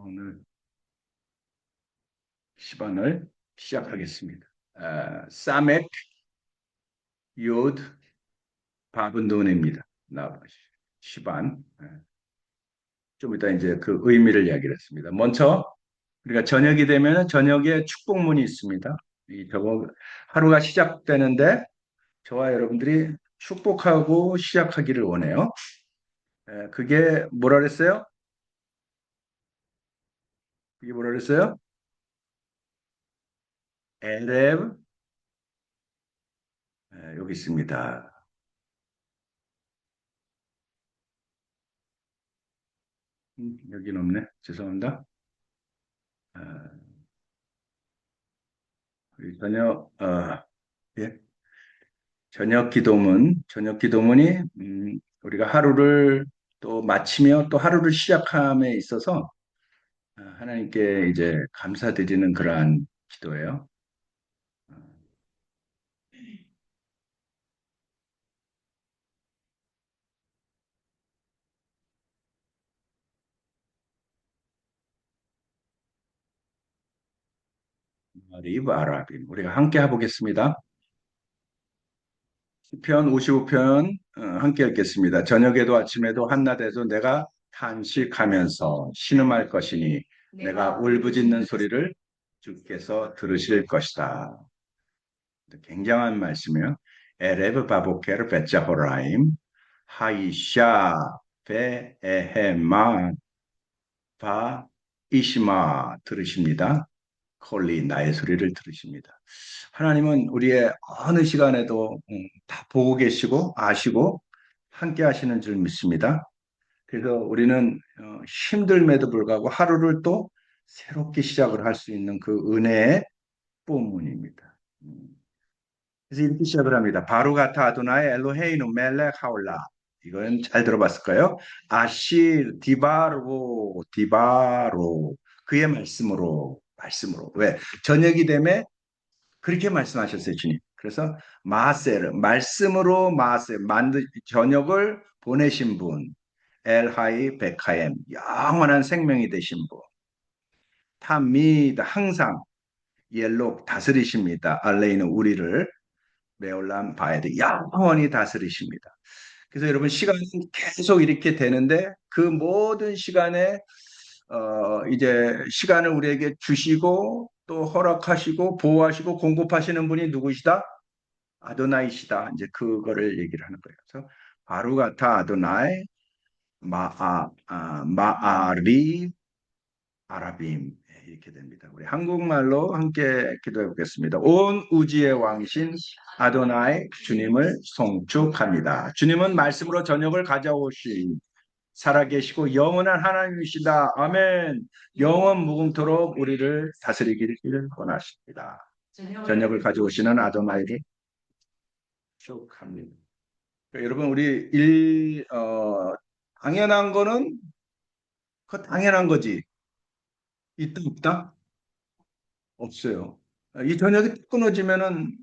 오늘 시반을 시작하겠습니다. 사멕 요드 바분돈입니다. 나 시반. 좀 이따 이제 그 의미를 이야기를 했습니다. 먼저 우리가 저녁이 되면 저녁에 축복문이 있습니다. 이 저거 하루가 시작되는데 저와 여러분들이 축복하고 시작하기를 원해요. 그게 뭐라 그랬어요? 그게 뭐라 그랬어요? 에레브. 여기 있습니다. 여기는 없네. 죄송합니다. 아, 우리 예, 저녁 기도문이 우리가 하루를 또 마치며 또 하루를 시작함에 있어서 하나님께 이제 감사드리는 그러한 기도예요. 리브 아랍임. 우리가 함께 해보겠습니다. 시편 55편 함께 읽겠습니다. 저녁에도 아침에도 한낮에도 내가 탄식하면서 신음할 것이니 내가 울부짖는 소리를 주께서 들으실 것이다. 굉장한 말씀이에요. 에레브 바보케르 베자호라임 하이샤 베에헤마 바 이시마 들으십니다. 콜리 나의 소리를 들으십니다. 하나님은 우리의 어느 시간에도 다 보고 계시고 아시고 함께 하시는 줄 믿습니다. 그래서 우리는 힘듦에도 불구하고 하루를 또 새롭게 시작을 할 수 있는 그 은혜의 본문입니다. 그래서 이렇게 시작을 합니다. 바루가타 아도나의 엘로헤이누 멜렉 하올라. 이건 잘 들어봤을까요? 아실 디바로 그의 말씀으로 왜 저녁이 되매 그렇게 말씀하셨어요 주님. 그래서 마세르 말씀으로 마세 만드 저녁을 보내신 분 엘하이 베카엠 영원한 생명이 되신 분 타미드 항상 옐록 다스리십니다. 알레이는 우리를 메올람 바에드 영원히 다스리십니다. 그래서 여러분 시간은 계속 이렇게 되는데 그 모든 시간에 이제 시간을 우리에게 주시고 또 허락하시고 보호하시고 공급하시는 분이 누구시다? 아도나이시다. 이제 그거를 얘기를 하는 거예요. 그래서 바루가타 아도나이 마아리 아라빔 이렇게 됩니다. 우리 한국말로 함께 기도해 보겠습니다. 온 우주의 왕이신 아도나이 주님을 송축합니다. 주님은 말씀으로 저녁을 가져오신 살아계시고 영원한 하나님이시다. 아멘. 영원 무궁토록 우리를 다스리기를 원하십니다. 저녁을 가져오시는 아도나이를 축복합니다. 여러분 우리 당연한 거는 그 당연한 거지. 있다 없다? 없어요. 이 저녁이 끊어지면은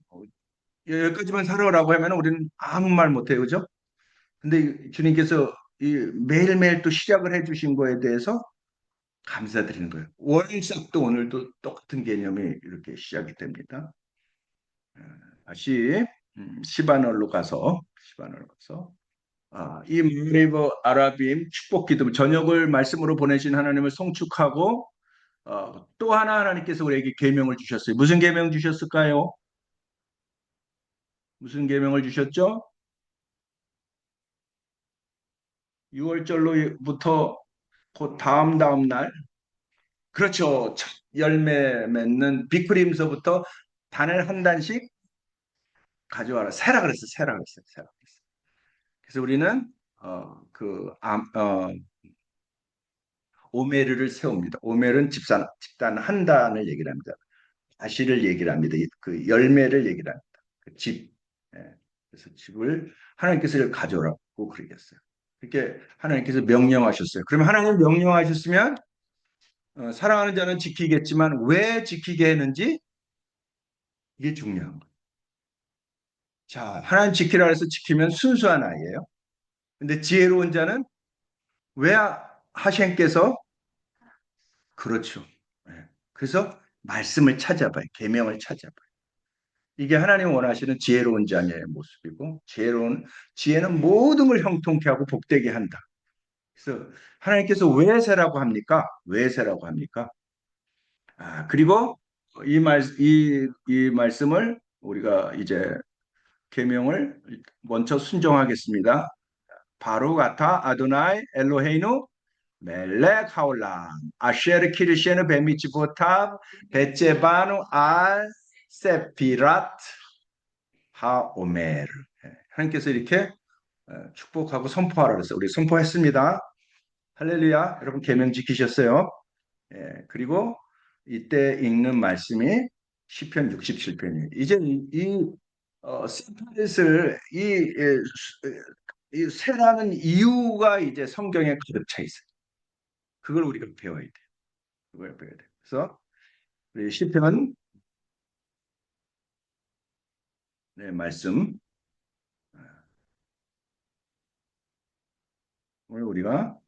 여기까지만 살아라고 하면 우리는 아무 말 못해요, 그죠? 근데 주님께서 이 매일매일 또 시작을 해주신 거에 대해서 감사드리는 거예요. 월삭도 오늘도 똑같은 개념이 이렇게 시작이 됩니다. 다시 시바널로 가서 이 무리브 아라빔 축복 기도 저녁을 말씀으로 보내신 하나님을 송축하고 또 하나 하나님께서 우리에게 계명을 주셨어요. 무슨 계명 주셨을까요? 무슨 계명을 주셨죠? 6월절로부터 그 다음 날 그렇죠. 첫 열매 맺는 비크림서부터 단을 한 단씩 가져와라. 세라 그랬어요. 세라 그랬어요. 세라 그랬어요. 그래서 우리는 오메르를 세웁니다. 오멜은 집단 한 단을 얘기를 합니다. 다시를 얘기를 합니다. 그 열매를 얘기를 합니다. 그 집. 예. 그래서 집을 하나님께서 가져오라고 그러겠어요. 그렇게 하나님께서 명령하셨어요. 그러면 하나님 명령하셨으면 사랑하는 자는 지키겠지만 왜 지키게 했는지 이게 중요한 거예요. 자, 하나님 지키라 해서 지키면 순수한 아이예요. 근데 지혜로운 자는 왜 하신께서 그렇죠. 예. 그래서 말씀을 찾아봐요. 계명을 찾아봐요. 이게 하나님 원하시는 지혜로운 자녀의 모습이고 지혜는 모든 걸 형통케 하고 복되게 한다. 그래서 하나님께서 왜 세라고 합니까? 왜 세라고 합니까? 그리고 이 말씀을 우리가 이제 계명을 먼저 순종하겠습니다. 바로 같아 아도나이 엘로헤이누 멜렉 하올람 아쉐르 키르시에는 베미치보탑 베체바누 알 세피랏 하오메르. 하나님께서 이렇게 축복하고 선포하라 그랬어요. 우리 선포했습니다. 할렐루야. 여러분 계명 지키셨어요. 그리고 이때 읽는 말씀이 시편 67편이에요. 이제 세파렛을 이 세라는 이유가 이제 성경에 가득 차 있어요. 그걸 우리가 배워야 돼요. 그걸 배워야 돼요. 그래서 우리 시편 네, 말씀 오늘 우리가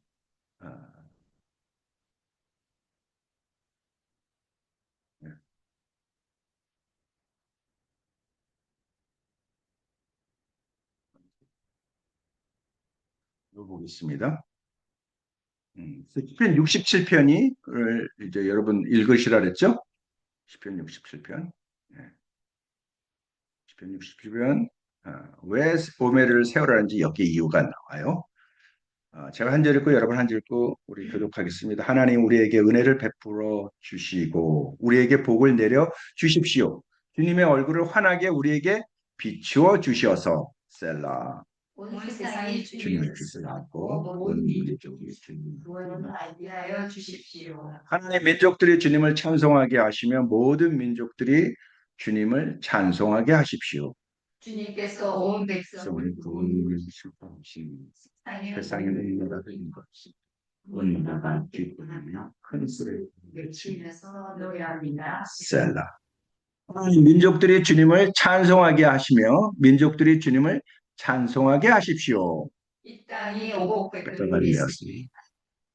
아, 네, 읽어보겠습니다. 시편 67편이 이제 여러분 읽으시라 그랬죠? 시편 67편. 네, 시편 67편 왜 오메를 세우라는지 여기 이유가 나와요. 제가 한 절 읽고 여러분 한 절 읽고 우리 교독하겠습니다. 하나님 우리에게 은혜를 베풀어 주시고 우리에게 복을 내려 주십시오. 주님의 얼굴을 환하게 우리에게 비추어 주셔서 셀라. 온 세상이 주님의 주님을 뜻을 안고 온 온 민족이 민족이 주님 구원을 알게 하여 주십시오. 하나님 민족들이 주님을 찬송하게 하시며 모든 민족들이 주님을 찬송하게 하십시오. 주님께서 온 백성을 백성을 구원을 슬퍼하시니 세상에는 나라된 것이 온 나라가 기뻐하며 큰 소리를 외치면서 노래합니다. 셀라. 민족들이 주님을 찬송하게 하시며 민족들이 주님을 찬송하게 하십시오. 이 땅이 오곡백을 백성을 이루었으니 내었으니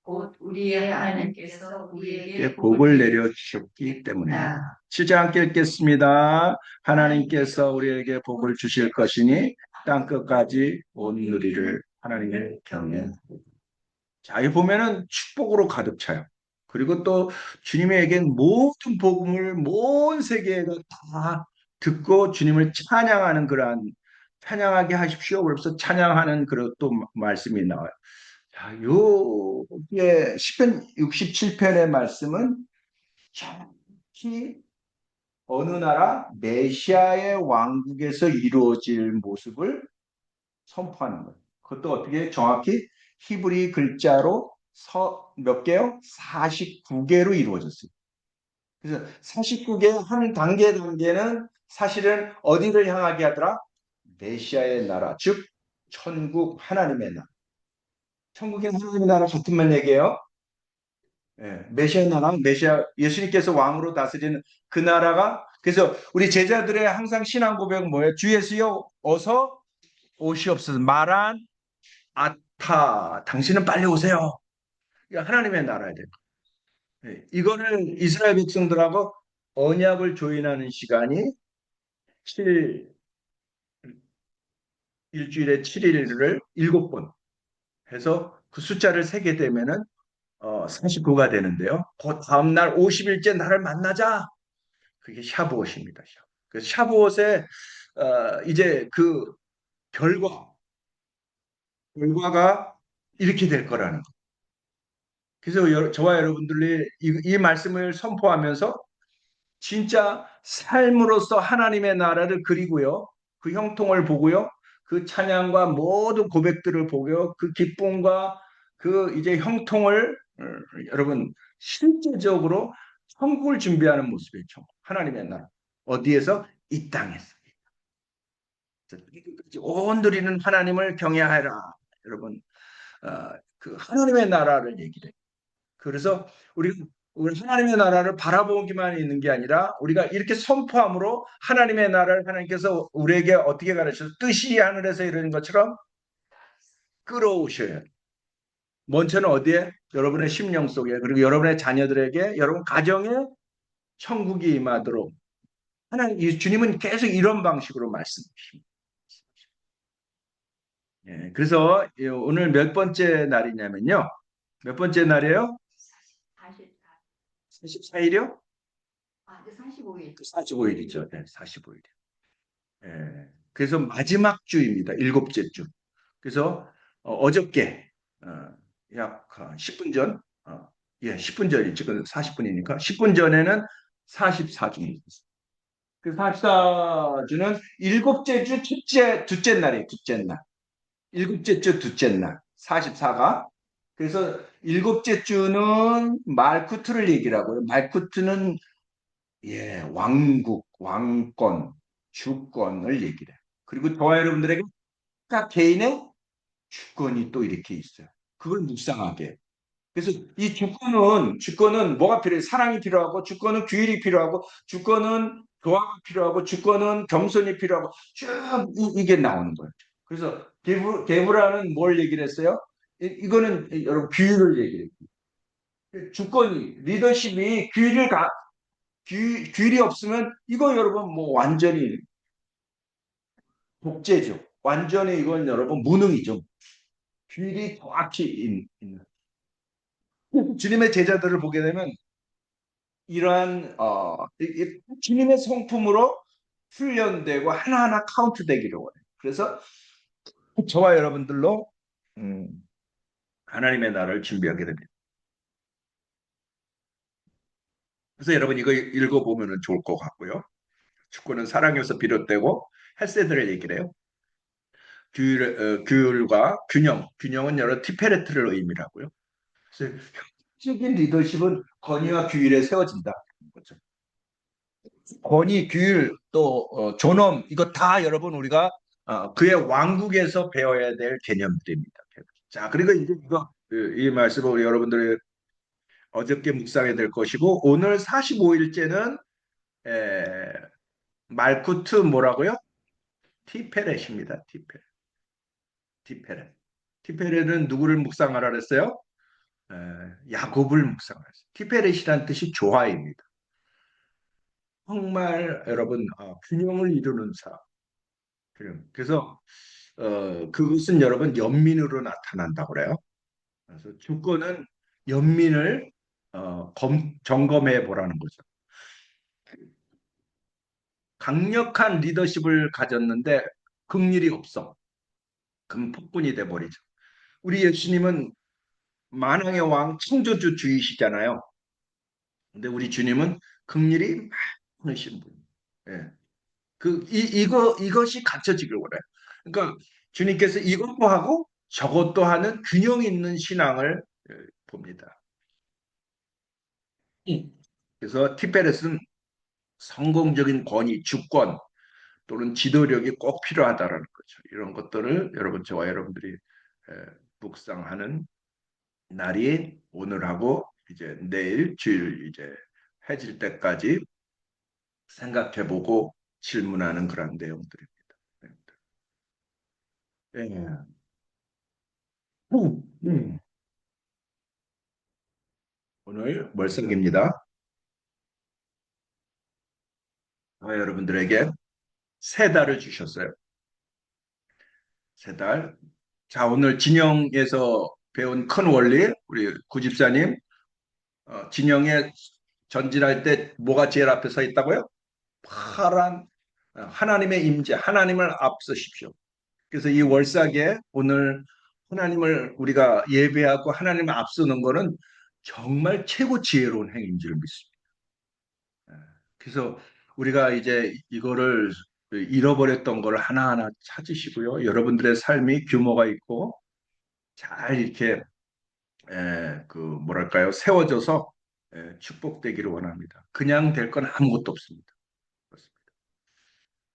곧 우리의 하나님께서 우리에게 복을 내려주셨기 때문에 7장 함께 읽겠습니다. 하나님께서 우리에게 복을 주실 것이니 땅끝까지 온 누리를 하나님의 경외. 자, 이 보면은 축복으로 가득 차요. 그리고 또 주님에겐 모든 복음을 온 세계가 다 듣고 주님을 찬양하는 그러한 찬양하게 하십시오. 그래서 찬양하는 그런 또 말씀이 나와요. 자, 요게 시편 67편의 말씀은 정확히 어느 나라 메시아의 왕국에서 이루어질 모습을 선포하는 거예요. 그것도 어떻게 정확히 히브리 글자로 몇 개요? 49개로 이루어졌어요. 그래서 49개 한 단계 단계는 사실은 어디를 향하게 하더라? 메시아의 나라, 즉 천국 하나님의 나라. 천국이 하나님의 나라 같은 말 얘기예요. 메시아 나라, 메시아 예수님께서 왕으로 다스리는 그 나라가 그래서 우리 제자들의 항상 신앙 고백은 뭐예요? 주 예수여 어서 오시옵소서. 말한 아타 당신은 빨리 오세요. 하나님의 나라야 돼요. 이거는 이스라엘 백성들하고 언약을 조인하는 시간이 7 일주일에 7일을 7번 해서 그 숫자를 세게 되면은 49가 되는데요. 그 다음날 50일째 나를 만나자. 그게 샤브옷입니다. 그 샤브옷에 이제 그 결과, 결과가 이렇게 될 거라는 거. 그래서 저와 여러분들이 이 말씀을 선포하면서 진짜 삶으로서 하나님의 나라를 그리고요. 그 형통을 보고요. 그 찬양과 모든 고백들을 보고요. 그 기쁨과 그 이제 형통을 여러분 실제적으로 천국을 준비하는 모습이죠. 하나님의 나라. 어디에서? 이 땅에서. 온 누리는 하나님을 경외하라. 여러분, 그 하나님의 나라를 얘기를 해요. 그래서 우리 하나님의 나라를 바라보기만 있는 게 아니라 우리가 이렇게 선포함으로 하나님의 나라를 하나님께서 우리에게 어떻게 가르쳐서 뜻이 하늘에서 이루는 것처럼 끌어오셔야 돼요. 먼저는 어디에? 여러분의 심령 속에, 그리고 여러분의 자녀들에게, 여러분 가정에 천국이 임하도록 하나님, 이 주님은 계속 이런 방식으로 말씀하십니다. 예, 그래서 오늘 몇 번째 날이냐면요. 몇 번째 날이에요? 44, 44일이요? 아, 이제 45일. 45일이죠. 네, 45일. 예, 그래서 마지막 주입니다. 일곱째 주. 그래서 어저께 약 10분 전, 예, 10분 전이 지금 40분이니까 10분 전에는 44주입니다. 그 44주는 일곱째 주 둘째 날이에요. 둘째 날. 일곱째 주 둘째 날. 44가. 그래서 일곱째 주는 말쿠트를 얘기를 하고요. 말쿠트는 예, 왕국, 왕권, 주권을 얘기를 해요. 그리고 저와 여러분들에게 각 개인의 주권이 또 이렇게 있어요. 그걸 묵상하게 해요. 그래서 이 주권은 뭐가 필요해요? 사랑이 필요하고, 주권은 규율이 필요하고, 주권은 교화가 필요하고, 주권은 겸손이 필요하고, 쭉 이게 나오는 거예요. 그래서 게브라는 뭘 얘기를 했어요? 이거는 여러분 규율을 얘기해요. 주권이, 리더십이 규율이 없으면 이거 여러분 뭐 완전히 독재죠. 완전히 이건 여러분 무능이죠. 규율이 정확히 있는. 주님의 제자들을 보게 되면 이러한 주님의 성품으로 훈련되고 하나하나 카운트되기를 원해요. 그래서 저와 여러분들로 음, 하나님의 나라를 준비하게 됩니다. 그래서 여러분 이거 읽어보면 좋을 것 같고요. 축구는 사랑에서 비롯되고 헬세드를 얘기를 해요. 규율과 균형은 여러 티페레트를 의미하고요. 그래서 적인 리더십은 권위와 규율에 세워진다. 그렇죠. 권위, 규율, 또 존엄 이거 다 여러분 우리가 그의 왕국에서 배워야 될 개념들입니다. 자, 그리고 이제 이 말씀을 우리 여러분들이 어저께 묵상해야 될 것이고 오늘 45일째는 말쿠트 뭐라고요? 티페렛입니다. 티페렛. 티페렛은 누구를 묵상하라 그랬어요? 야곱을 묵상하랬어요. 티페렛이란 뜻이 조화입니다. 정말 여러분 균형을 이루는 사람. 그래서 그것은 여러분 연민으로 나타난다고 그래요. 그래서 주권은 연민을 점검해 보라는 거죠. 강력한 리더십을 가졌는데 긍휼이 없어. 그럼 폭군이 돼 버리죠. 우리 예수님은 만왕의 왕 창조주 주이시잖아요. 근데 우리 주님은 긍휼이 많으신 분. 예. 이것이 갖춰지길 원해요. 그러니까 주님께서 이것도 하고 저것도 하는 균형 있는 신앙을 봅니다. 그래서 티베렛은 성공적인 권위, 주권 또는 지도력이 꼭 필요하다라는 거죠. 이런 것들을 여러분 저와 여러분들이 묵상하는 날이 오늘하고 이제 내일 주일 이제 해질 때까지 생각해보고 질문하는 그런 내용들입니다. 예. 오늘 멀성입니다. 여러분들에게 세 달을 주셨어요. 세 달. 자, 오늘 진영에서 배운 큰 원리, 우리 구집사님, 진영에 전진할 때 뭐가 제일 앞에 서 있다고요? 파란 하나님의 임재, 하나님을 앞서십시오. 그래서 이 월삭에 오늘 하나님을 우리가 예배하고 하나님을 앞서는 거는 정말 최고 지혜로운 행위인 줄 믿습니다. 그래서 우리가 이제 이거를 잃어버렸던 걸 하나하나 찾으시고요. 여러분들의 삶이 규모가 있고 잘 이렇게 그 뭐랄까요 세워져서 축복되기를 원합니다. 그냥 될 건 아무것도 없습니다. 그렇습니다.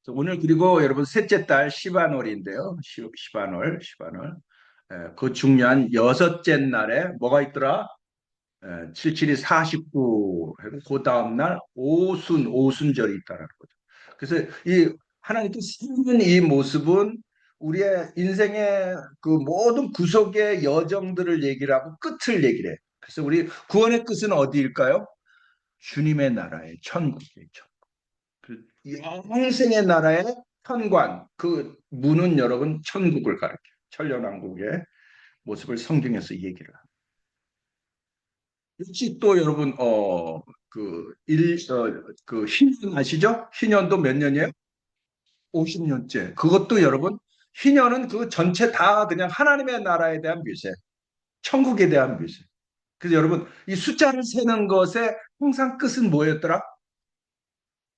그래서 오늘 그리고 여러분 셋째 달 시바놀인데요. 시바놀. 그 중요한 여섯째 날에 뭐가 있더라? 77이 49, 그 다음날 오순절이 있다는 거죠. 그래서 이 하나님께 쓰는 이 모습은 우리의 인생의 그 모든 구속의 여정들을 얘기를 하고 끝을 얘기를 해. 그래서 우리 구원의 끝은 어디일까요? 주님의 나라의 천국이에요. 그 영생의 나라의 현관, 그 문은 여러분 천국을 가리켜요. 천년왕국의 모습을 성경에서 얘기를 합니다. 역시 또 여러분, 그 희년 아시죠? 희년도 몇 년이에요? 50년째. 그것도 여러분, 희년은 그 전체 다 그냥 하나님의 나라에 대한 묘세, 천국에 대한 묘세. 그래서 여러분, 이 숫자를 세는 것의 항상 끝은 뭐였더라?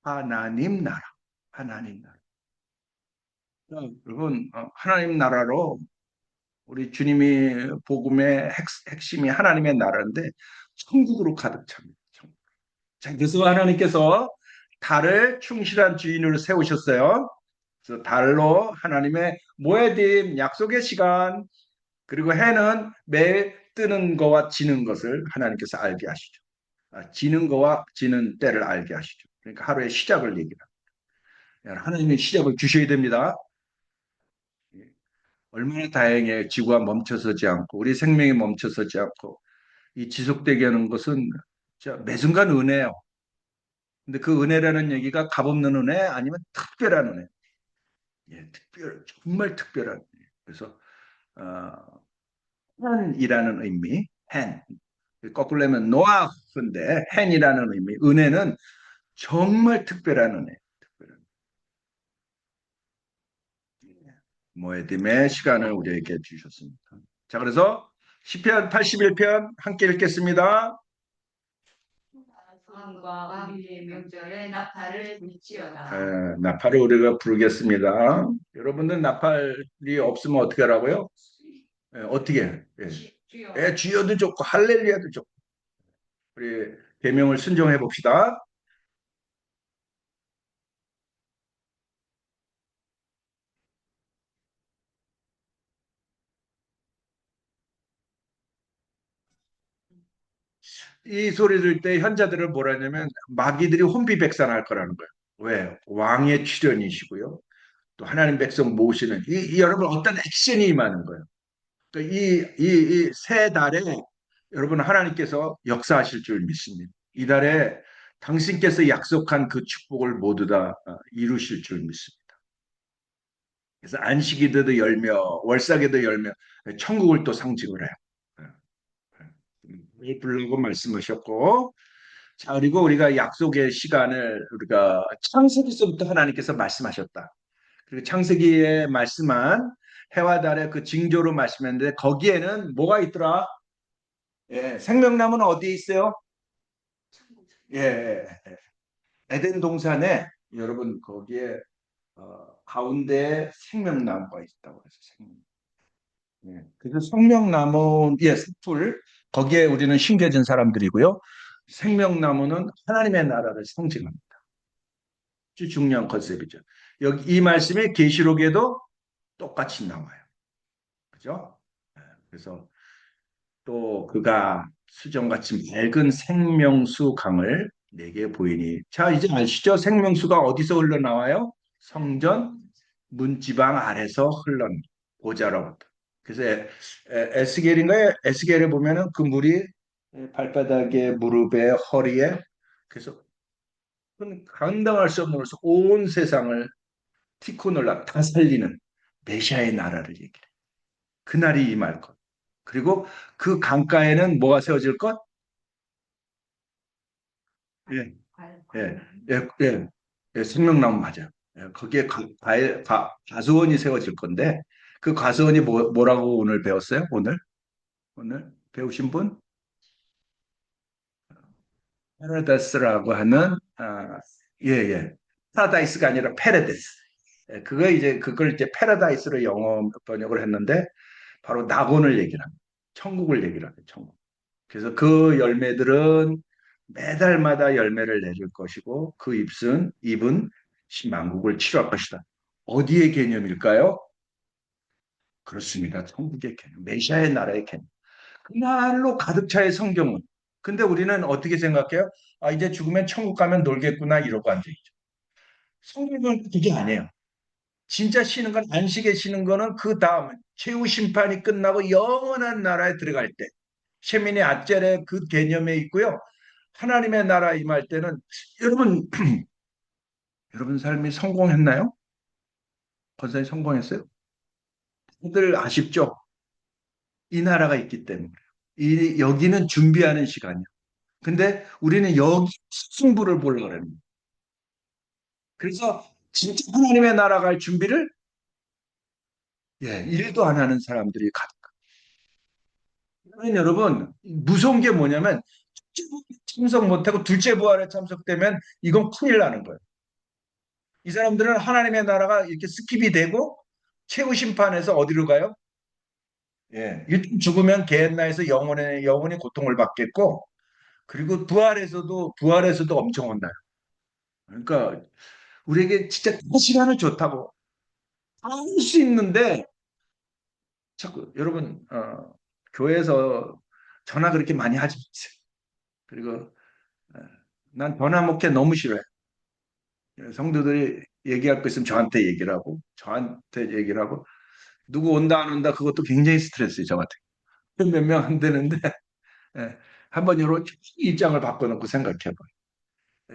하나님 나라. 하나님 나라. 여러분, 하나님 나라로 우리 주님이 복음의 핵심이 하나님의 나라인데 천국으로 가득 찹니다. 천국. 자, 그래서 하나님께서 달을 충실한 주인으로 세우셨어요. 그래서 달로 하나님의 모에dim 약속의 시간 그리고 해는 매일 뜨는 거와 지는 것을 하나님께서 알게 하시죠. 지는 거와 지는 때를 알게 하시죠. 그러니까 하루의 시작을 얘기합니다. 하나님의 시작을 주셔야 됩니다. 얼마나 다행해 지구가 멈춰서지 않고 우리 생명이 멈춰서지 않고 이 지속되게 하는 것은 진짜 매 순간 은혜예요. 근데 그 은혜라는 얘기가 값없는 은혜 아니면 특별한 은혜. 예, 정말 특별한 은혜. 그래서 어, hen이라는 의미, hen. 거꾸로 하면 노아인데 hen이라는 의미, 은혜는 정말 특별한 은혜. 특별한 모에딤의 시간을 우리에게 주셨습니다. 자, 그래서 시편 81편 함께 읽겠습니다. 왕과 우리의 명절에 나팔을 불지어다. 나팔을 우리가 부르겠습니다. 여러분들 나팔이 없으면 어떻게 하라고요? 어떻게? 예. 주여. 주여도 좋고 할렐루야도 좋고 우리 계명을 순종해 봅시다. 이 소리 들을 때 현자들은 뭐라 하냐면 마귀들이 혼비백산할 거라는 거예요. 왜? 왕의 출현이시고요. 또 하나님 백성 모시는 여러분 어떤 액션이 임하는 거예요. 그러니까 이세 달에 여러분 하나님께서 역사하실 줄 믿습니다. 이달에 당신께서 약속한 그 축복을 모두 다 이루실 줄 믿습니다. 그래서 안식일에도 열며 월삭에도 열며 천국을 또 상징을 해요. 부르고 말씀하셨고 자 그리고 우리가 약속의 시간을 우리가 창세기서부터 하나님께서 말씀하셨다. 그리고 창세기에 말씀한 해와 달의 그 징조로 말씀했는데 거기에는 뭐가 있더라? 예, 생명나무는 어디에 있어요? 예, 예, 예. 에덴 동산에 여러분 거기에 가운데 생명나무가 있다고 해서 생명. 예. 그래서 생명나무, 예, 숲을 거기에 우리는 심겨진 사람들이고요. 생명나무는 하나님의 나라를 상징합니다. 아주 중요한 컨셉이죠. 여기 이 말씀이 계시록에도 똑같이 나와요. 그죠? 예, 그래서 또 그가 수정같이 맑은 생명수 강을 내게 보이니. 자, 이제 아시죠? 생명수가 어디서 흘러나와요? 성전 문지방 아래서 흘러나와요. 보자로부터. 그래서 에스겔인가요? 에스겔에 보면은 그 물이 발바닥에, 무릎에, 허리에 그래서 그건 감당할 수 없는 것으로 온 세상을 티코놀라 다 살리는 메시아의 나라를 얘기해. 그날이 임할 것. 그리고 그 강가에는 뭐가 세워질 것? 예, 예, 예, 예, 예, 생명나무 맞아요. 예, 거기에 과수원이 세워질 건데 그 과수원이 뭐라고 오늘 배웠어요? 오늘 배우신 분? 파라다스라고 하는 예, 예. 파라다이스가 아니라 페레데스. 예, 그걸 이제 패러다이스로 영어 번역을 했는데 바로 낙원을 얘기를 합니다. 천국을 얘기를 합니다. 천국. 그래서 그 열매들은 매달마다 열매를 내줄 것이고 그 잎은 만국을 치료할 것이다. 어디의 개념일까요? 그렇습니다. 천국의 개념, 메시아의 나라의 개념. 그날로 가득 차의 성경은. 근데 우리는 어떻게 생각해요? 아, 이제 죽으면 천국 가면 놀겠구나 이러고 앉아있죠. 성경은 그게 아니에요. 진짜 쉬는 건 안식에 쉬는 거는 그 다음 최후 심판이 끝나고 영원한 나라에 들어갈 때 셰민의 아젤의 그 개념에 있고요. 하나님의 나라 임할 때는 여러분 여러분 삶이 성공했나요? 건설이 성공했어요? 다들 아쉽죠? 이 나라가 있기 때문에. 여기는 준비하는 시간이야. 근데 우리는 여기 승부를 보려고 합니다. 그래서 진짜 하나님의 나라 갈 준비를 일도 안 하는 사람들이 가. 그러면 여러분 무서운 게 뭐냐면 첫째 부활에 참석 못하고 둘째 부활에 참석되면 이건 큰일 나는 거예요. 이 사람들은 하나님의 나라가 이렇게 스킵이 되고 최후 심판에서 어디로 가요? 일단 죽으면 게hen나에서 영원히 고통을 받겠고 그리고 부활에서도 엄청 혼나요. 그러니까 우리에게 진짜 그 시간을 좋다고 할 수 있는데 자꾸 여러분 교회에서 전화 그렇게 많이 하지 마세요. 그리고 어, 난 전화 목회 너무 싫어해. 성도들이 얘기할 거 있으면 저한테 얘기를 하고 누구 온다 안 온다 그것도 굉장히 스트레스예요 저한테. 몇 명 안 되는데 예, 한번 여러 입장을 바꿔놓고 생각해봐.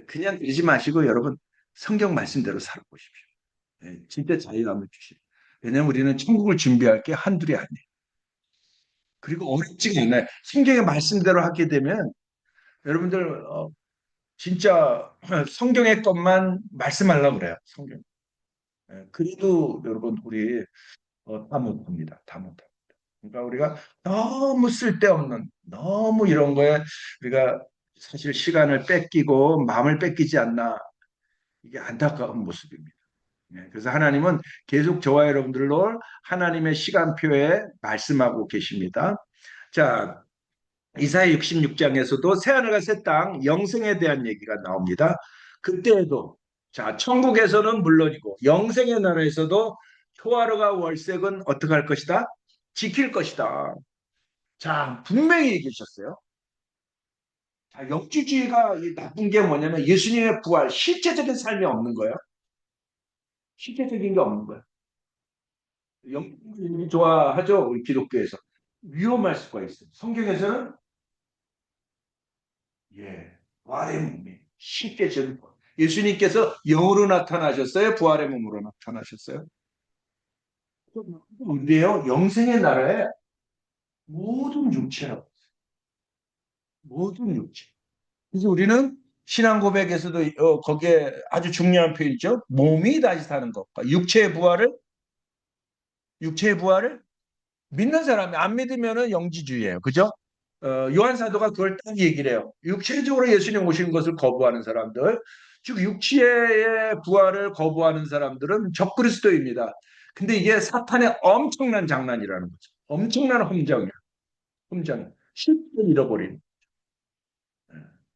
그냥 그러지 마시고 여러분 성경 말씀대로 살아보십시오. 진짜 자유함을 주시오. 왜냐하면 우리는 천국을 준비할 게 한둘이 아니에요. 그리고 어렵지가 않아요. 성경의 말씀대로 하게 되면 여러분들 진짜 성경의 것만 말씀하려고 그래요. 성경. 그래도 여러분 우리 다 못합니다. 다 못합니다. 그러니까 우리가 너무 쓸데없는 너무 이런 거에 우리가 사실 시간을 뺏기고 마음을 뺏기지 않나 이게 안타까운 모습입니다. 그래서 하나님은 계속 저와 여러분들로 하나님의 시간표에 말씀하고 계십니다. 자, 이사야 66장에서도 새하늘과 새 땅 영생에 대한 얘기가 나옵니다. 그때에도 자, 천국에서는 물론이고 영생의 나라에서도 초하루가 월색은 어떻게 할 것이다? 지킬 것이다. 자, 분명히 얘기하셨어요. 자, 역주주의가 나쁜 게 뭐냐면 예수님의 부활, 실제적인 삶이 없는 거예요. 실제적인 게 없는 거예요. 영국인이 좋아하죠, 우리 기독교에서. 위험할 수가 있어요. 성경에서는 부활의 몸이 실제적인 것. 예수님께서 영으로 나타나셨어요? 부활의 몸으로 나타나셨어요? 근데요, 영생의 나라에 모든 육체라고. 모든 육체. 그래서 우리는 신앙 고백에서도 거기에 아주 중요한 표현이죠. 몸이 다시 사는 것과 육체의 부활을 믿는 사람이 안 믿으면은 영지주의예요. 그죠? 요한 사도가 그걸 딱 얘기를 해요. 육체적으로 예수님 오신 것을 거부하는 사람들, 즉 육체의 부활을 거부하는 사람들은 적그리스도입니다. 근데 이게 사탄의 엄청난 장난이라는 거죠. 엄청난 함정이야. 함정. 실제를 잃어버리는.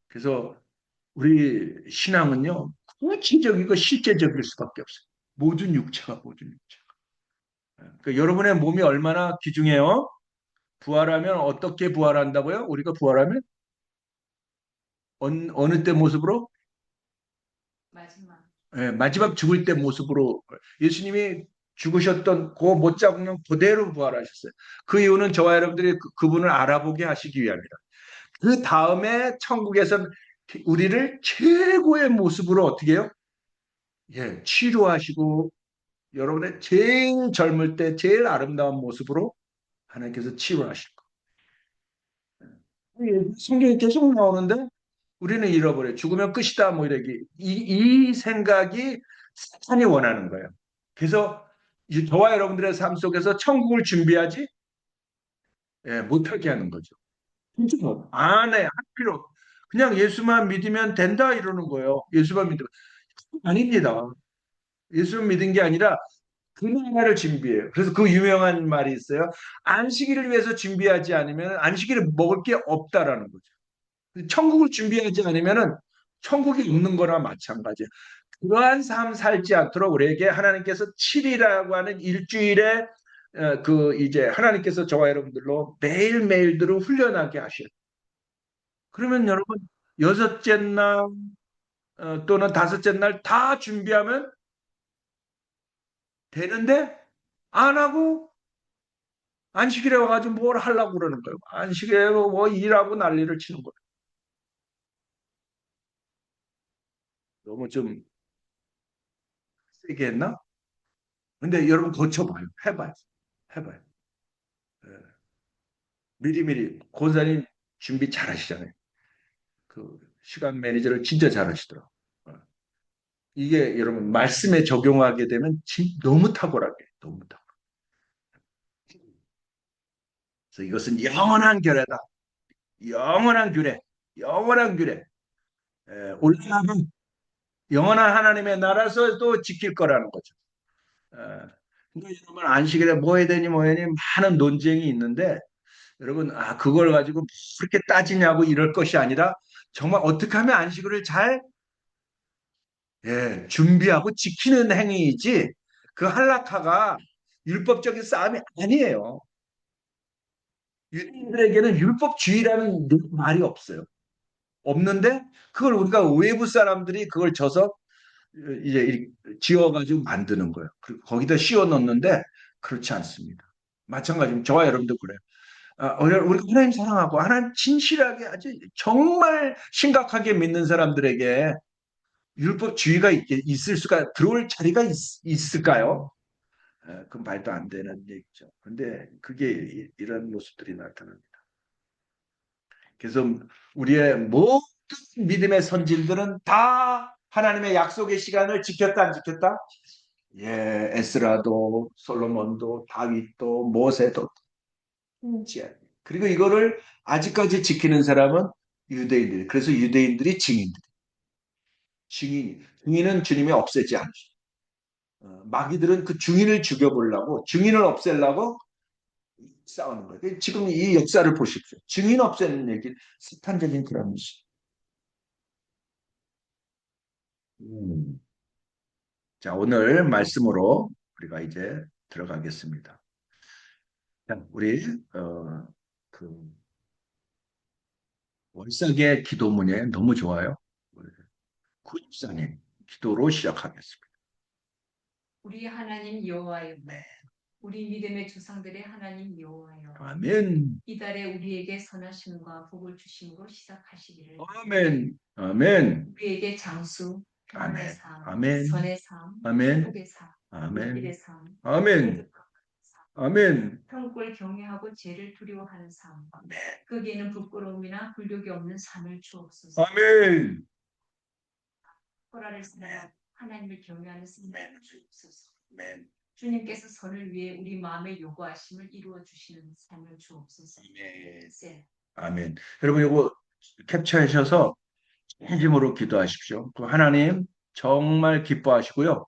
그래서 우리 신앙은요, 구체적이고 실제적일 수밖에 없어요. 모든 육체가. 그러니까 여러분의 몸이 얼마나 귀중해요? 부활하면 어떻게 부활한다고요? 우리가 부활하면 어느 때 모습으로? 마지막. 마지막 죽을 때 모습으로 예수님이 죽으셨던 그 못자국는 그대로 부활하셨어요. 그 이유는 저와 여러분들이 그분을 알아보게 하시기 위함이다. 그 다음에 천국에서 우리를 최고의 모습으로 어떻게 해요? 치료하시고 여러분의 제일 젊을 때 제일 아름다운 모습으로 하나님께서 치료하실 거예요. 성경이 계속 나오는데 우리는 잃어버려요. 죽으면 끝이다 뭐 이러기. 이 생각이 사탄이 원하는 거예요. 그래서 저와 여러분들의 삶 속에서 천국을 준비하지 못하게 하는 거죠. 진짜 안 해. 할 필요. 그냥 예수만 믿으면 된다 이러는 거예요. 예수만 믿으면. 아닙니다. 예수만 믿은 게 아니라 그 나라를 준비해요. 그래서 그 유명한 말이 있어요. 안식일을 위해서 준비하지 않으면 안식일을 먹을 게 없다라는 거죠. 천국을 준비하지 않으면은 천국이 없는 거나 마찬가지예요. 그러한 삶 살지 않도록 우리에게 하나님께서 7이라고 하는 일주일에 그 이제 하나님께서 저와 여러분들로 매일매일들을 훈련하게 하셔요. 그러면 여러분 여섯째 날 또는 다섯째 날 다 준비하면 되는데 안 하고 안식일에 와가지고 뭘 하려고 그러는 거예요. 안식일에 뭐 일하고 난리를 치는 거예요. 너무 좀 세게 했나? 근데 여러분 고쳐봐요. 해봐요. 해봐요. 예. 미리미리 권사님 준비 잘 하시잖아요. 그 시간 매니저를 진짜 잘 하시더라고요. 어. 이게 여러분 말씀에 적용하게 되면 너무 탁월하게 너무 탁월해. 그래서 이것은 영원한 결례다. 영원한 규례. 영원한 규례. 올라가면 영원한 하나님의 나라에서 또 지킬 거라는 거죠. 에, 그러니까 여러분 안식일에 뭐 해야 되니 뭐 해야 되니 많은 논쟁이 있는데 여러분 그걸 가지고 그렇게 따지냐고 이럴 것이 아니라 정말 어떻게 하면 안식일을 잘 준비하고 지키는 행위이지 그 할라카가 율법적인 싸움이 아니에요. 유대인들에게는 율법주의라는 말이 없어요. 없는데 그걸 우리가 외부 사람들이 그걸 져서 이제 지어가지고 만드는 거예요. 그리고 거기다 씌워 넣는데 그렇지 않습니다. 마찬가지로 저와 여러분도 그래요. 우리가 하나님 사랑하고 하나님 진실하게 아주 정말 심각하게 믿는 사람들에게 율법주의가 있을 수가 들어올 자리가 을까요? 그 말도 안 되는 얘기죠. 근데 그게 이런 모습들이 나타납니다. 그래서 우리의 모든 믿음의 선진들은 다 하나님의 약속의 시간을 지켰다 안 지켰다? 에스라도 솔로몬도 다윗도 모세도 그리고 이거를 아직까지 지키는 사람은 유대인들. 그래서 유대인들이 증인들. 증인은 주님이 없애지 않으셔. 마귀들은 그 증인을 죽여보려고 증인을 없애려고 싸우는 거예요. 지금 이 역사를 보십시오. 증인 없애는 얘기, 사탄적인 그런 것. 음. 자, 오늘 말씀으로 우리가 이제 들어가겠습니다. 자, 우리 그 월삭의 기도문에 너무 좋아요. 구입사님 기도로 시작하겠습니다. 우리 하나님 여호와여, 우리 믿음의 조상들의 하나님 여호와여, 아멘, 이달에 우리에게 선하심과 복을 주심으로 시작하시기를. 아멘, 아멘, 우리에게 장수, 평안의 아멘, 삶, 아멘, 선의 삶, 아멘, 축복의 삶, 아멘, 물길의 삶, 아멘, 거듭한 삶, 아멘, 평국을 경외하고 죄를 두려워하는 삶, 아멘, 거기에는 부끄러움이나 굴욕이 없는 삶을 주옵소서. 아멘, 호라를 사랑하고 하나님을 경외하는 삶을 주옵소서. 아멘, 주님께서 선을 위해 우리 마음의 요구하심을 이루어 주시는 삶을 주옵소서. 아멘, 세. 아멘. 여러분 이거 캡처하셔서 진심으로 기도하십시오. 그 하나님 정말 기뻐하시고요.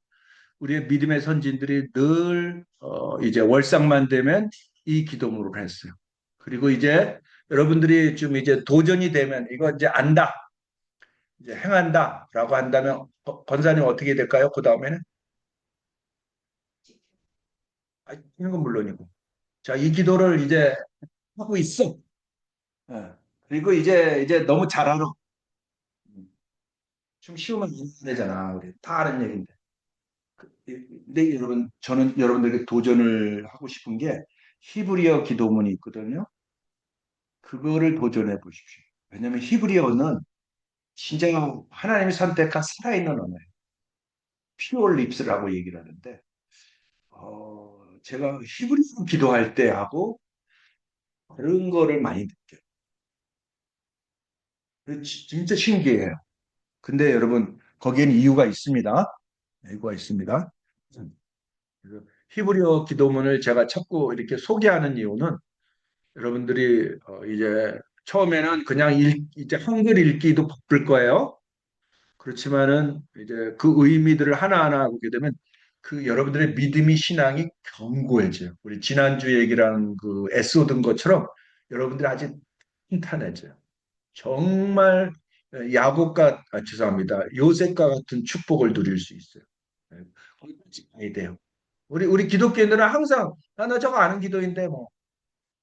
우리의 믿음의 선진들이 늘 이제 월상만 되면 이 기도문을 했어요. 그리고 이제 여러분들이 좀 이제 도전이 되면 이거 이제 안다, 이제 행한다라고 한다면 권사님 어떻게 될까요? 그 다음에는 이런 건 물론이고, 자, 이 기도를 이제 하고 있어. 예. 그리고 이제 너무 잘 알아. 좀 쉬우면 안 되잖아. 우리 다 아는 얘기인데. 근데 여러분, 저는 여러분들에게 도전을 하고 싶은 게 히브리어 기도문이 있거든요. 그거를 도전해 보십시오. 왜냐하면 히브리어는 진짜 하나님이 선택한 살아있는 언어예요. 퓨어 립스라고 얘기를 하는데, 제가 히브리어 기도할 때 하고 다른 거를 많이 느껴요. 진짜 신기해요. 근데 여러분, 거기엔 이유가 있습니다. 이유가 있습니다. 그래서 히브리어 기도문을 제가 자꾸 이렇게 소개하는 이유는 여러분들이 이제 처음에는 그냥 이제 한글 읽기도 바쁠 거예요. 그렇지만은 이제 그 의미들을 하나하나 보게 되면 그 여러분들의 믿음이 신앙이 견고해져요. 우리 지난주 얘기랑 그 에스오든 것처럼 여러분들이 아직 탄탄해져요. 정말 야곱과 죄송합니다. 요셉과 같은 축복을 누릴 수 있어요. 네, 거기까지 가야 돼요. 우리 기독교인들은 항상 나 저거 아는 기도인데 뭐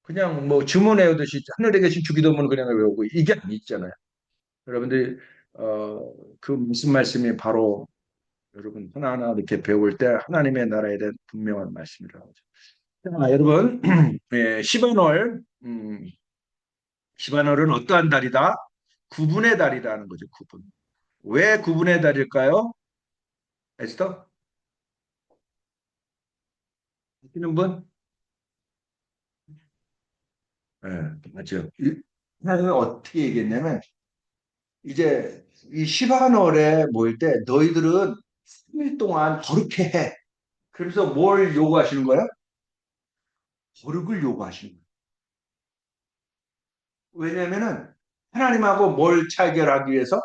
그냥 뭐 주문 외우듯이 하늘에 계신 주기도문을 그냥 외우고 이게 아니잖아요. 여러분들이 그 무슨 말씀이 바로 여러분 하나하나 이렇게 배울 때 하나님의 나라에 대한 분명한 말씀이라고 하죠. 자, 여러분 시반월 시반월은 어떠한 달이다? 구분의 달이라는 거죠. 구분. 왜 구분의 달일까요? 에스터? 아시는 분? 네, 맞죠. 하나님은 어떻게 얘기했냐면 이제 이 시반월에 모일 때 너희들은 3일 동안 거룩해 해. 그래서 뭘 요구하시는 거야? 거룩을 요구하시는 거예요. 왜냐면은 하나님하고 뭘 차결하기 위해서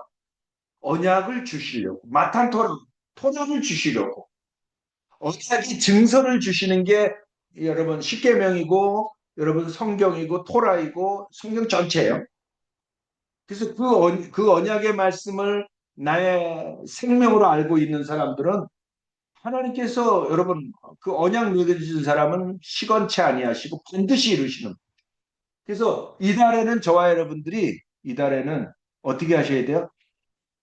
언약을 주시려고 마탄토라 토장을 주시려고 언약의 증서를 주시는 게 여러분 십계명이고 여러분 성경이고 토라이고 성경 전체예요. 그래서 그 언약의 말씀을 나의 생명으로 알고 있는 사람들은 하나님께서 여러분 그 언약 맺어주신 사람은 시건치 아니하시고 반드시 이루시는. 그래서 이달에는 저와 여러분들이 이달에는 어떻게 하셔야 돼요?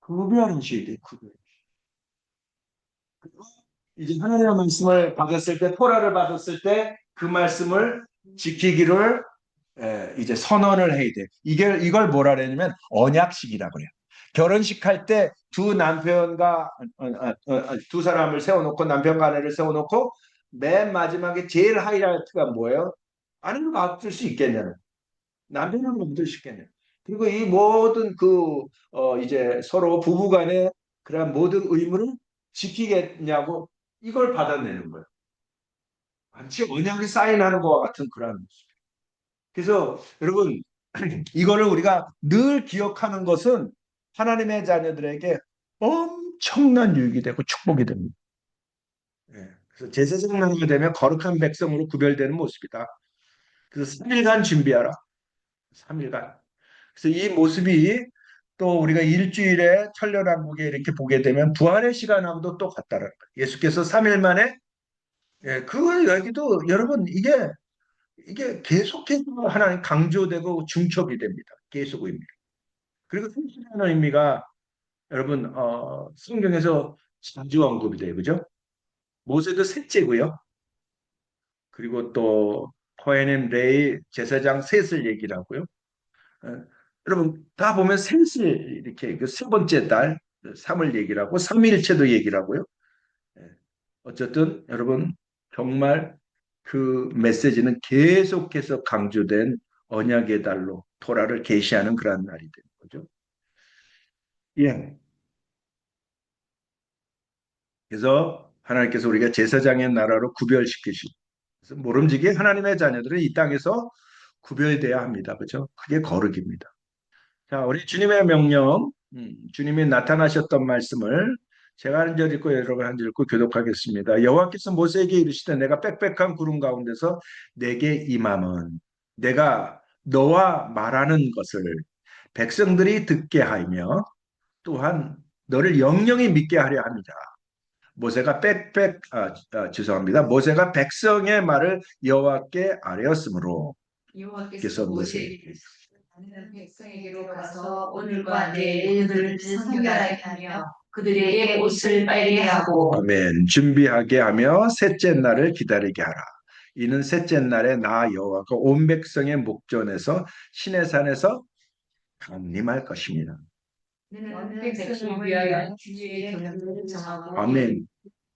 구별하셔야 돼요. 구별. 이제 하나님의 말씀을 받았을 때 토라를 받았을 때 그 말씀을 지키기를 이제 선언을 해야 돼. 이걸 뭐라 그러냐면 언약식이라고 그래요. 결혼식 할 때 두 남편과 두 사람을 세워놓고 남편과 아내를 세워놓고 맨 마지막에 제일 하이라이트가 뭐예요? 아내를 맡을 수 있겠냐는 남편을 맡을 수 있겠냐. 그리고 이 모든 이제 서로 부부간의 그런 모든 의무를 지키겠냐고 이걸 받아내는 거예요. 마치 언약이 사인하는 것과 같은 그런 모습. 그래서 여러분 이거를 우리가 늘 기억하는 것은 하나님의 자녀들에게 엄청난 유익이 되고 축복이 됩니다. 예. 그래서 제사장 나라가 되면 거룩한 백성으로 구별되는 모습이다. 그래서 3일간 준비하라. 3일간. 그래서 이 모습이 또 우리가 일주일에 천년왕국에 이렇게 보게 되면 부활의 시간하고도 또 같다는 거예요. 예수께서 3일 만에 그 여기도 여러분 이게 계속해서 하나님 강조되고 중첩이 됩니다. 계속 의미. 그리고 성실하는 의미가 여러분 성경에서 자주 언급이 돼요. 그죠? 모세도 셋째고요. 그리고 또 코헤는 레이 제사장 셋을 얘기를 하고요. 어, 여러분 다 보면 셋을 이렇게 그 세 번째 달 3을 얘기를 하고 삼일체도 얘기를 하고요. 예. 어쨌든 여러분 정말 그 메시지는 계속해서 강조된 언약의 달로 토라를 계시하는 그런 날이 되는 거죠. 예. 그래서 하나님께서 우리가 제사장의 나라로 구별시키시고 그래서 모름지기 하나님의 자녀들은 이 땅에서 구별돼야 합니다. 그렇죠? 그게 거룩입니다. 자, 우리 주님의 명령, 주님이 나타나셨던 말씀을 제가 한 절 읽고 여러분 한 절 읽고 교독하겠습니다. 여호와께서 모세에게 이르시되 내가 빽빽한 구름 가운데서 내게 임함은 내가 너와 말하는 것을 백성들이 듣게 하며 또한 너를 영영히 믿게 하려 합니다. 모세가 죄송합니다. 모세가 백성의 말을 여호와께 아뢰었으므로 여호와께서 그래서 모세에게 나는 백성에게로 가서 오늘과 내일 그들을 선결하게 하며 그들에게 옷을 빨게 하고 아멘. 준비하게 하며 셋째 날을 기다리게 하라. 이는 셋째 날에 나 여호와가 온 백성의 목전에서 시내산에서 강림할 것입니다. 너는 백성을 위하여 주의 경계를 정하고 아멘.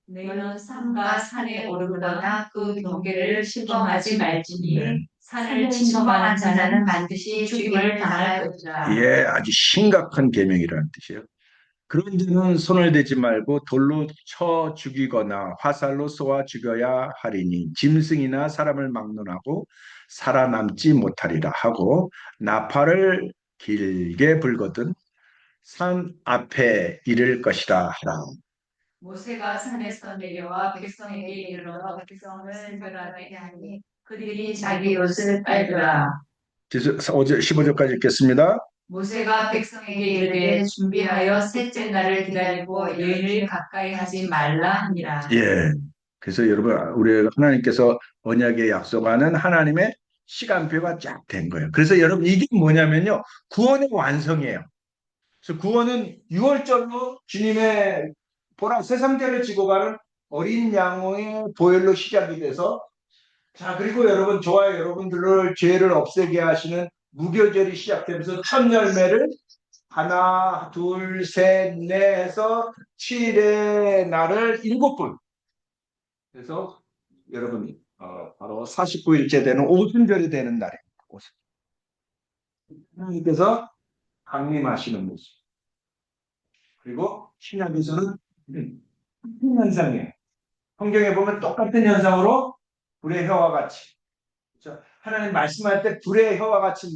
너는 산과 산에 오르거나 그 경계를 시험하지 말지니 네. 산을 침범하는 자는 반드시 죽임을 당할 것이라. 예, 아주 심각한 계명이라는 뜻이에요. 그런 자는 손을 대지 말고 돌로 쳐 죽이거나 화살로 쏘아 죽여야 하리니 짐승이나 사람을 막론하고 살아남지 못하리라 하고 나팔을 길게 불거든 산 앞에 이를 것이라 하라. 모세가 산에서 내려와 백성에게 이르러 백성을 선별하게 하니 그들이 자기 옷을 빨더라. 어제 15절까지 읽겠습니다. 모세가 백성에게 이르되 준비하여 셋째 날을 기다리고 여인을 가까이 하지 말라 하니라. 예. 그래서 여러분, 우리 하나님께서 언약에 약속하는 하나님의 시간표가 쫙 된 거예요. 그래서 여러분, 이게 뭐냐면요. 구원의 완성이에요. 그래서 구원은 6월절로 주님의 보라 새3계를 지고 가는 어린 양의 보혈로 시작이 돼서 자, 그리고 여러분, 저와 여러분들을 죄를 없애게 하시는 무교절이 시작되면서 첫 열매를 하나, 둘, 셋, 넷 해서 7의 날을 7번. 그래서 여러분, 바로 49일째 되는 오순절이 되는 날입니다. 하나님께서 강림하시는 모습. 그리고 신약에서는 같은 현상이에요. 성경에 보면 똑같은 현상으로 불의 혀와 같이. 그렇죠? 하나님 말씀할 때 불의 혀와 같이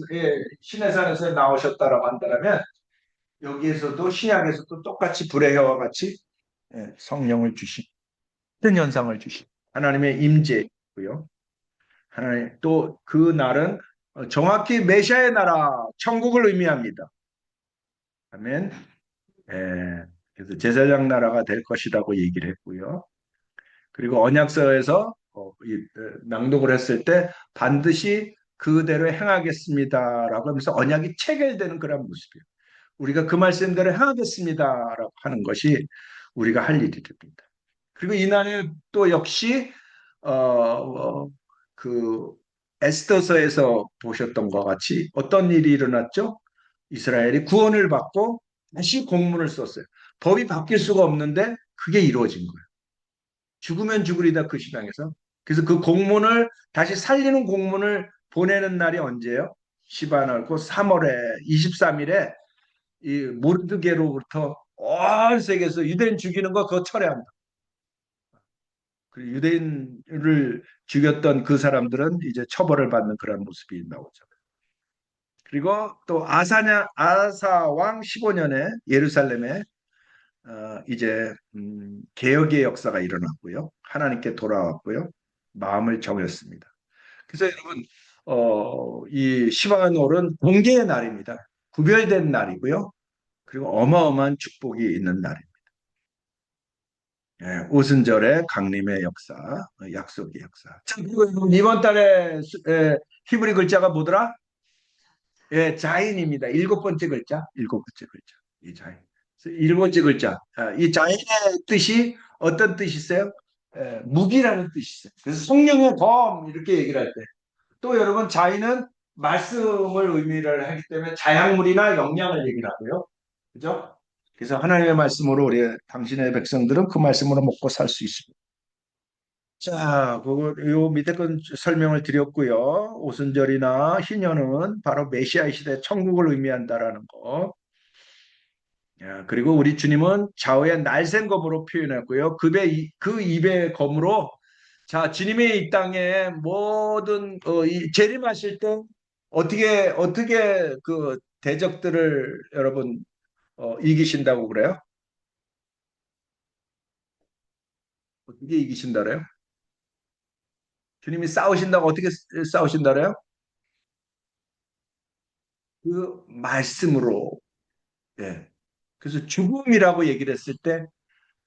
신의 산에서 나오셨다라고 한다면 여기에서도 신약에서도 똑같이 불의 혀와 같이 성령을 주신 같은 현상을 주신 하나님의 임재고요. 하나님 또 그 날은 정확히 메시아의 나라 천국을 의미합니다. 아멘. 그래서 제사장 나라가 될 것이라고 얘기를 했고요. 그리고 언약서에서 낭독을 했을 때 반드시 그대로 행하겠습니다라고 하면서 언약이 체결되는 그런 모습이에요. 우리가 그 말씀대로 행하겠습니다라고 하는 것이 우리가 할 일입니다. 그리고 이날에 또 역시 어, 어, 그 에스더서에서 보셨던 것 같이 어떤 일이 일어났죠? 이스라엘이 구원을 받고 다시 공문을 썼어요. 법이 바뀔 수가 없는데 그게 이루어진 거예요. 죽으면 죽으리다 그 시당에서. 그래서 그 공문을 다시 살리는 공문을 보내는 날이 언제예요? 시바나고 3월에 23일에 이 모르드게로부터 온 세계에서 유대인 죽이는 거 그거 철회한다. 그 유대인을 죽였던 그 사람들은 이제 처벌을 받는 그런 모습이 나오죠. 그리고 또 아사 왕 15년에 예루살렘에 이제 개혁의 역사가 일어났고요. 하나님께 돌아왔고요. 마음을 정했습니다. 그래서 여러분 이 시바놀은 공개의 날입니다. 구별된 날이고요. 그리고 어마어마한 축복이 있는 날입니다. 오순절의 강림의 역사, 약속의 역사. 자, 그리고 이번 달에 히브리 글자가 뭐더라? 자인입니다. 일곱 번째 글자, 일곱 번째 글자. 이 자인. 일곱 번째 글자. 이 자인의 뜻이 어떤 뜻이 있어요? 무기라는 뜻이 있어요. 그래서 성령의 검 이렇게 얘기를 할 때. 또 여러분 자인은 말씀을 의미를 하기 때문에 자약물이나 영양을 얘기를 하고요. 그죠? 그래서 하나님의 말씀으로 우리 당신의 백성들은 그 말씀으로 먹고 살 수 있습니다. 자, 요 밑에 건 설명을 드렸고요. 오순절이나 희년은 바로 메시아 시대 천국을 의미한다라는 거. 야, 그리고 우리 주님은 좌우의 날쌘 검으로 표현했고요. 그 입의 검으로 자, 주님의 이 땅에 모든 재림하실 때 어떻게 그 대적들을 여러분 이기신다고 그래요? 어떻게 이기신다 그래요? 주님이 싸우신다고 어떻게 싸우신다 그래요? 그 말씀으로. 예. 그래서 죽음이라고 얘기를 했을 때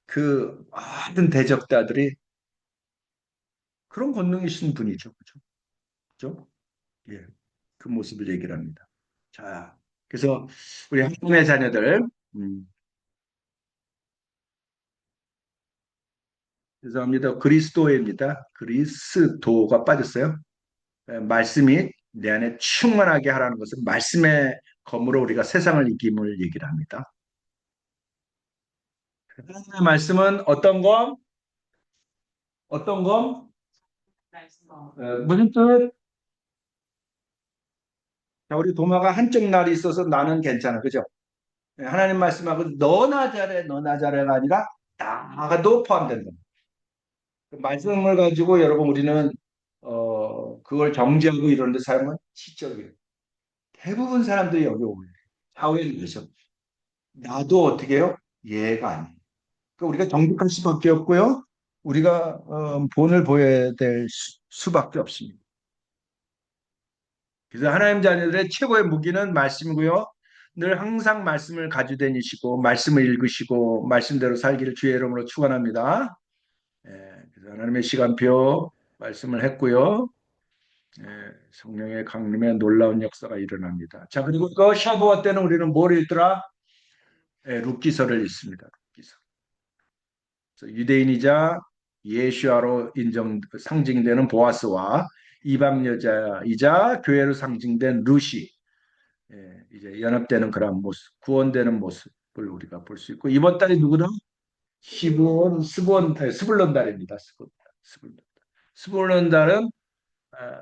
그 모든 대적자들이 그런 권능이신 분이죠. 그죠? 그죠? 예. 그 모습을 얘기를 합니다. 자, 그래서 우리 하나님의 자녀들, 음, 죄송합니다. 그리스도입니다. 그리스도가 빠졌어요. 말씀이 내 안에 충만하게 하라는 것은 말씀의 검으로 우리가 세상을 이김을 얘기를 합니다. 하나님의 말씀은 어떤 검? 어떤 검? 무슨 뜻? 자, 우리 도마가 한쪽 날이 있어서 나는 괜찮아. 그죠? 하나님 말씀하고 너나 잘해, 너나 잘해가 아니라 나가도 포함된다. 그 말씀을 가지고 여러분 우리는 그걸 정지하고 이런 데 사용은 시적이에요. 대부분 사람들이 여기 오요. 좌우에 계셔. 나도 어떻게 해요? 얘가 아니에요. 그러니까 우리가 정직할 수밖에 없고요. 우리가 본을 보여야 될 수밖에 없습니다. 그래서 하나님 자녀들의 최고의 무기는 말씀이고요. 늘 항상 말씀을 가지고 다니시고 말씀을 읽으시고 말씀대로 살기를 주의 이름으로 축원합니다. 그래서 하나님의 시간표 말씀을 했고요. 성령의 강림에 놀라운 역사가 일어납니다. 자, 그리고 그 샤브와 때는 우리는 뭘 읽더라? 룻기서를 읽습니다. 룻기서. 유대인이자 예수아로 상징되는 보아스와 이방 여자이자 교회로 상징된 루시, 이제 연합되는 그런 모습, 구원되는 모습을 우리가 볼 수 있고, 이번 달이 누구다? 스불론 달입니다. 스불론 달은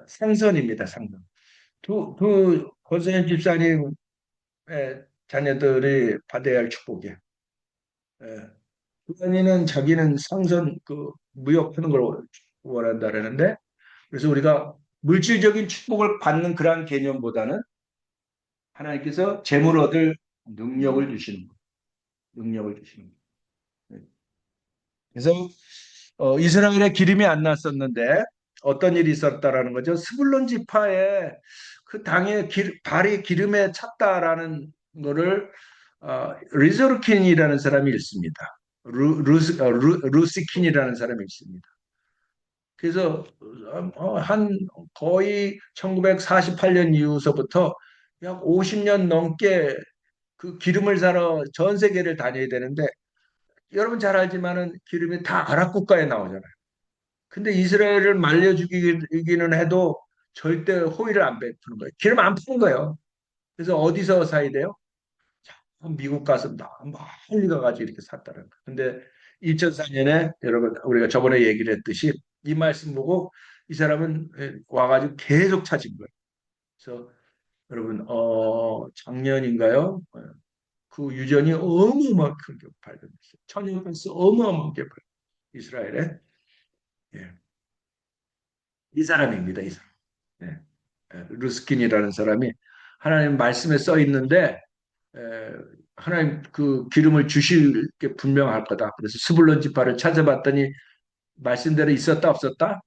생선입니다. 생선. 권선현 집사님의 자녀들이 받아야 할 축복이에요. 예. 주관이는 자기는 상선 무역하는 걸 원한다라는데, 그래서 우리가 물질적인 축복을 받는 그러한 개념보다는 하나님께서 재물 얻을 능력을 주시는 거예요. 능력을 주시는 거예요. 그래서 이스라엘에 기름이 안 났었는데 어떤 일이 있었다라는 거죠. 스불론 지파에 그 당에 발이 기름에 찼다라는 거를 리조르킨이라는 사람이 있습니다. 루시킨이라는 사람이 있습니다. 그래서 한 거의 1948년 이후서부터 약 50년 넘게 그 기름을 사러 전 세계를 다녀야 되는데, 여러분 잘 알지만은 기름이 다 아랍 국가에 나오잖아요. 근데 이스라엘을 말려 죽이기는 해도 절대 호의를 안 베푸는 거예요. 기름 안 푸는 거예요. 그래서 어디서 사야 돼요? 미국 가서 멀리 가가지고 이렇게 샀다는 거예요. 근데 2004년에 여러분 우리가 저번에 얘기를 했듯이 이 말씀 보고 이 사람은 와가지고 계속 찾은 거예요. 그래서 여러분 작년인가요? 그 유전이 어마어마하게 발견됐어요. 천연가스 어마어마하게 이스라엘에. 예. 이 사람입니다. 이 사람. 예. 루스킨이라는 사람이 하나님 말씀에 써 있는데 하나님 그 기름을 주실 게 분명할 거다. 그래서 스불론 지파를 찾아봤더니 말씀대로 있었다 없었다?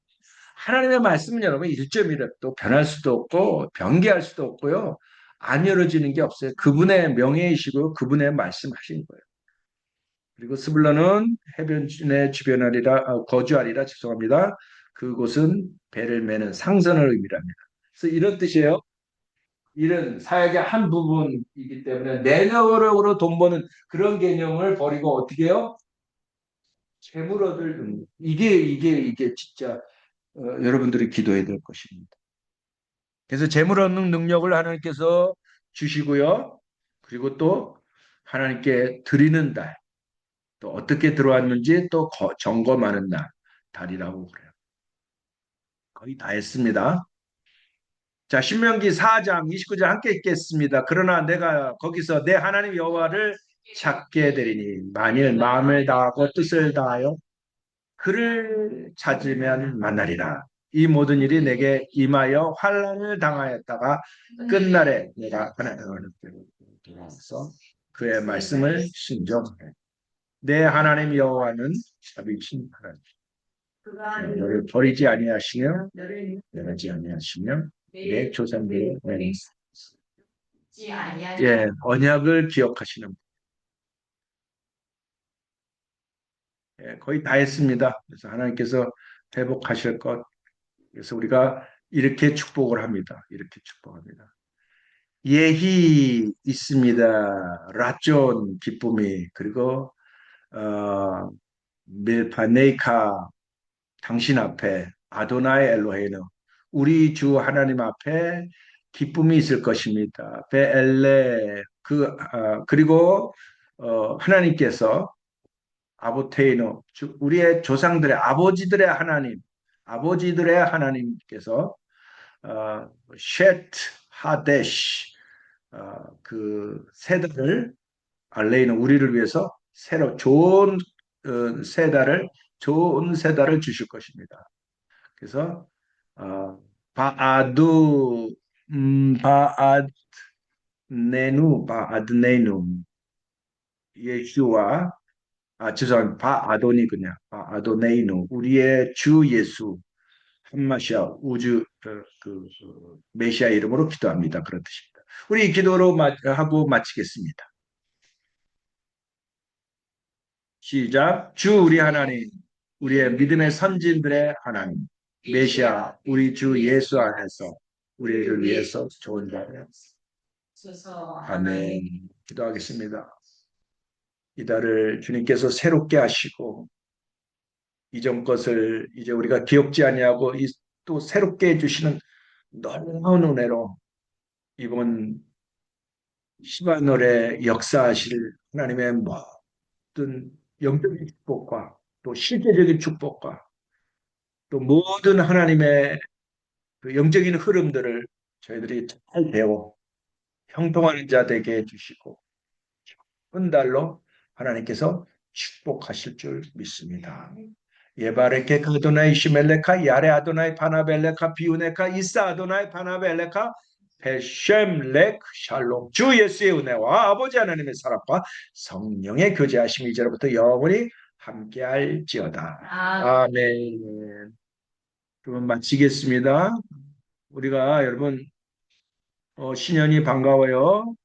하나님의 말씀은 여러분 1.1도 변할 수도 없고 변개할 수도 없고요. 안 열어지는 게 없어요. 그분의 명예이시고 그분의 말씀하신 거예요. 그리고 스불론은 해변의 주변하리라 거주하리라 죄송합니다. 그곳은 배를 매는 상선을 의미합니다. 그래서 이런 뜻이에요. 이런 사역의 한 부분이기 때문에 내적으로 돈 버는 그런 개념을 버리고 어떻게 해요? 재물 얻을 능력. 이게 진짜 여러분들이 기도해야 될 것입니다. 그래서 재물 얻는 능력을 하나님께서 주시고요. 그리고 또 하나님께 드리는 달, 또 어떻게 들어왔는지 또 점검하는 달이라고 그래요. 거의 다 했습니다. 자, 신명기 4장 29절 함께 읽겠습니다. 그러나 내가 거기서 내 하나님 여호와를 찾게 되리니 만일 마음을 다하고 뜻을 다하여 그를 찾으면 만나리라. 이 모든 일이 내게 임하여 환난을 당하였다가 끝날에 내가 하나님을 돌아와서 그의 말씀을 순종해. 내 하나님 여호와는 자비신 하나님. 너를 버리지 아니하시며 멸하지 아니하시며 내 조상들의 언약을 기억하시는 거의 다 했습니다. 그래서 하나님께서 회복하실 것. 그래서 우리가 이렇게 축복을 합니다. 이렇게 축복합니다. 예희 있습니다. 라존 기쁨이 그리고 밀파네이카 당신 앞에 아도나이 엘로헤inu 우리 주 하나님 앞에 기쁨이 있을 것입니다. 베엘레 그리고 하나님께서 아보테이노 우리의 조상들의 아버지들의 하나님께서 셋 하데시 그 세달을 알레이는 우리를 위해서 새로 좋은 세달을 주실 것입니다. 그래서 바아두 바아드네누 예수와 죄송합니다. 바아도니 그냥 바아도네이누 우리의 주 예수 한마시아 메시아 이름으로 기도합니다. 그런 뜻입니다. 우리 기도로 하고 마치겠습니다. 시작. 주 우리 하나님, 우리의 믿음의 선진들의 하나님, 메시아 우리 주 예수 안에서 우리를 위해서 좋은 자를 아멘. 기도하겠습니다. 이 달을 주님께서 새롭게 하시고 이전 것을 이제 우리가 기억지 아니하고 또 새롭게 해주시는 놀라운 은혜로 이번 시바놀에 역사하실 하나님의 모든 영적인 축복과 또 실제적인 축복과 또 모든 하나님의 그 영적인 흐름들을 저희들이 잘 배워 형통하는 자 되게 해주시고 은달로 하나님께서 축복하실 줄 믿습니다. 예바레케 아도나이 시멜레카 야레 아도나이 파나벨레카 비우네카 이사 아도나이 파나벨레카 베셴렉 샬롬 주 예수의 은혜와 아버지 하나님의 사랑과 성령의 교제하심이 이제로부터 영원히 함께할지어다. 아멘. 그러면 마치겠습니다. 우리가 여러분 신년이 반가워요.